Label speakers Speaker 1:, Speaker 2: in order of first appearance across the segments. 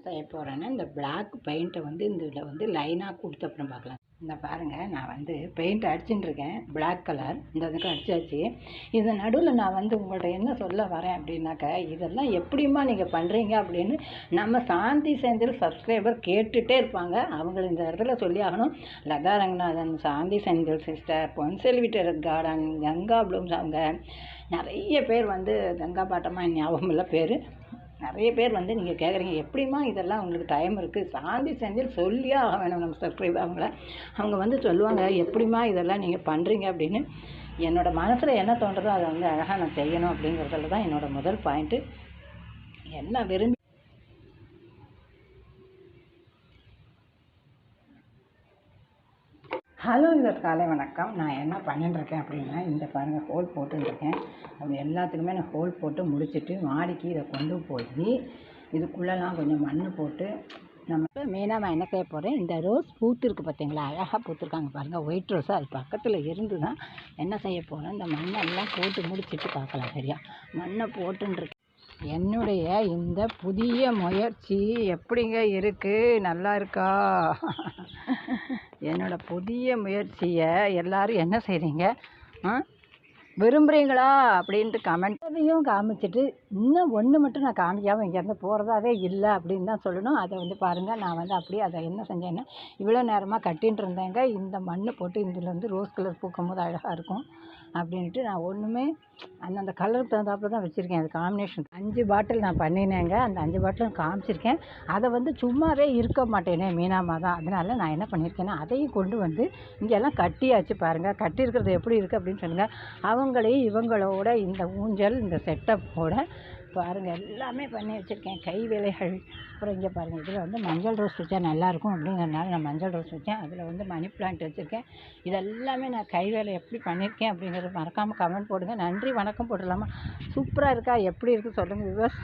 Speaker 1: செய்ய போகிறேன்னா இந்த பிளாக் பெயிண்ட்டை வந்து இந்த இதில் வந்து லைனாக கொடுத்து அப்புறம் பார்க்கலாம். இந்த பாருங்கள், நான் வந்து பெயிண்ட் அடிச்சுட்டு இருக்கேன். பிளாக் கலர் இந்த இதுக்கு அடிச்சாச்சு. இது நடுவில் நான் வந்து உங்கள்கிட்ட என்ன சொல்ல வரேன் அப்படின்னாக்கா, இதெல்லாம் எப்படிமா நீங்கள் பண்ணுறீங்க அப்படின்னு நம்ம சாந்தி செந்தில் சப்ஸ்கிரைபர் கேட்டுகிட்டே இருப்பாங்க. அவங்களை இந்த இடத்துல சொல்லி ஆகணும். Latha Ranganathan, Shanthi Senthil sister, Ponselvi terrace garden, Ganga blooms, அவங்க நிறைய பேர் வந்து கங்கா பாட்டமாக ஞாபகம் இல்லை பேர். நிறைய பேர் வந்து நீங்கள் கேட்குறீங்க, எப்படிமா இதெல்லாம் உங்களுக்கு டைம் இருக்குது? சாந்தி செந்தில் சொல்லியே ஆக வேணும் நம்ம சப்ஸ்கிரைப் அவங்க வந்து சொல்லுவாங்க, எப்படிமா இதெல்லாம் நீங்கள் பண்ணுறீங்க அப்படின்னு. என்னோடய மனசில் என்ன தோன்றதோ அதை வந்து அழகாக நான் செய்யணும் அப்படிங்கிறதுல தான் என்னோடய முதல் பாயிண்ட்டு. எல்லாம் விரும்பி ஹலோ, இந்த காலை வணக்கம். நான் என்ன பண்ணிட்டுருக்கேன் அப்படின்னா, இந்த பாருங்கள் ஹோல் போட்டுருக்கேன். அப்படி எல்லாத்துக்குமே நான் ஹோல் போட்டு முடிச்சுட்டு மாடிக்கு இதை கொண்டு போய் இதுக்குள்ளெல்லாம் கொஞ்சம் மண் போட்டு நம்ம மெயினாக நான் என்ன செய்ய போகிறேன், இந்த ரோஸ் பூத்துருக்கு பார்த்தீங்களா, அழகாக பூத்துருக்காங்க பாருங்கள், ஒயிட் ரோஸாக. அது பக்கத்தில் இருந்து தான் என்ன செய்ய போகிறேன், இந்த மண்ணெல்லாம் போட்டு முடிச்சுட்டு பார்க்கலாம். சரியா, மண்ணை போட்டுருக்கேன். என்னுடைய இந்த புதிய முயற்சி எப்படிங்க இருக்குது, நல்லா இருக்கா? என்னோடய புதிய முயற்சியை எல்லோரும் என்ன செய்கிறீங்க, விரும்புகிறீங்களா அப்படின்ட்டு கமெண்ட்டையும் காமிச்சிட்டு, இன்னும் ஒன்று மட்டும் நான் காமிக்காமல் இங்கேருந்து போகிறதாவே இல்லை அப்படின்னு தான் சொல்லணும். அதை வந்து பாருங்கள், நான் வந்து அப்படியே அதை என்ன செஞ்சேன்னா, இவ்வளோ நேரமாக கட்டின்ட்டு இருந்தேங்க. இந்த மண் போட்டு இதில் வந்து ரோஸ் கலர் பூக்கும் போது அழகாக இருக்கும் அப்படின்ட்டு நான் ஒன்றுமே அந்தந்த கலருக்கு தகுந்தாப்புல தான் வச்சுருக்கேன். அது காம்பினேஷன் 5 பாட்டில் நான் பண்ணினேங்க. அந்த 5 பாட்டிலும் காமிச்சிருக்கேன். அதை வந்து சும்மாவே இருக்க மாட்டேனே மீனாமா தான். அதனால் நான் என்ன பண்ணியிருக்கேன்னா, அதையும் கொண்டு வந்து இங்கெல்லாம் கட்டியாச்சு பாருங்கள். கட்டியிருக்கிறது எப்படி இருக்குது அப்படின்னு சொல்லுங்கள். அவங்களையும் இவங்களோட இந்த ஊஞ்சல், இந்த செட்டப்போட பாருங்கள் எல்லாமே பண்ணி வச்சுருக்கேன். கை வேலைகள். அப்புறம் இங்கே பாருங்கள், இதில் வந்து மஞ்சள் ரோஸ் வச்சா நல்லாயிருக்கும் அப்படிங்கிறதுனால நான் மஞ்சள் ரோஸ் வச்சேன். அதில் வந்து மணி பிளான்ட் வச்சுருக்கேன். இதெல்லாமே நான் கை வேலை எப்படி பண்ணியிருக்கேன் அப்படிங்கிறது மறக்காமல் கமெண்ட் போடுங்க. நன்றி வணக்கம் போட்டுடலாமா? சூப்பராக இருக்கா, எப்படி இருக்குது சொல்லுங்கள் வியூவர்ஸ்.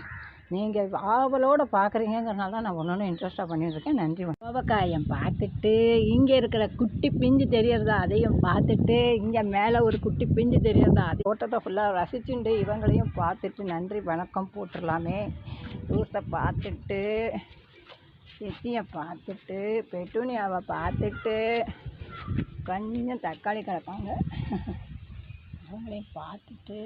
Speaker 1: நீங்கள் ஆவலோடு பார்க்குறீங்கிறனால தான் நான் ஒன்று இன்ட்ரெஸ்ட்டாக பண்ணிட்டுருக்கேன். நன்றி. கோவக்காயம் பார்த்துட்டு, இங்கே இருக்கிற குட்டி பிஞ்சு தெரியறதா அதையும் பார்த்துட்டு, இங்கே மேலே ஒரு குட்டி பிஞ்சு தெரியறதா அது தோட்டத்தை ஃபுல்லாக ரசிச்சுண்டு இவங்களையும் பார்த்துட்டு நன்றி வணக்கம் போட்டுடலாமே. ரோஸை பார்த்துட்டு, எத்தியை பார்த்துட்டு, பெட்டூனியாவை பார்த்துட்டு, கொஞ்சம் தக்காளி கிடப்பாங்க அவங்களையும் பார்த்துட்டு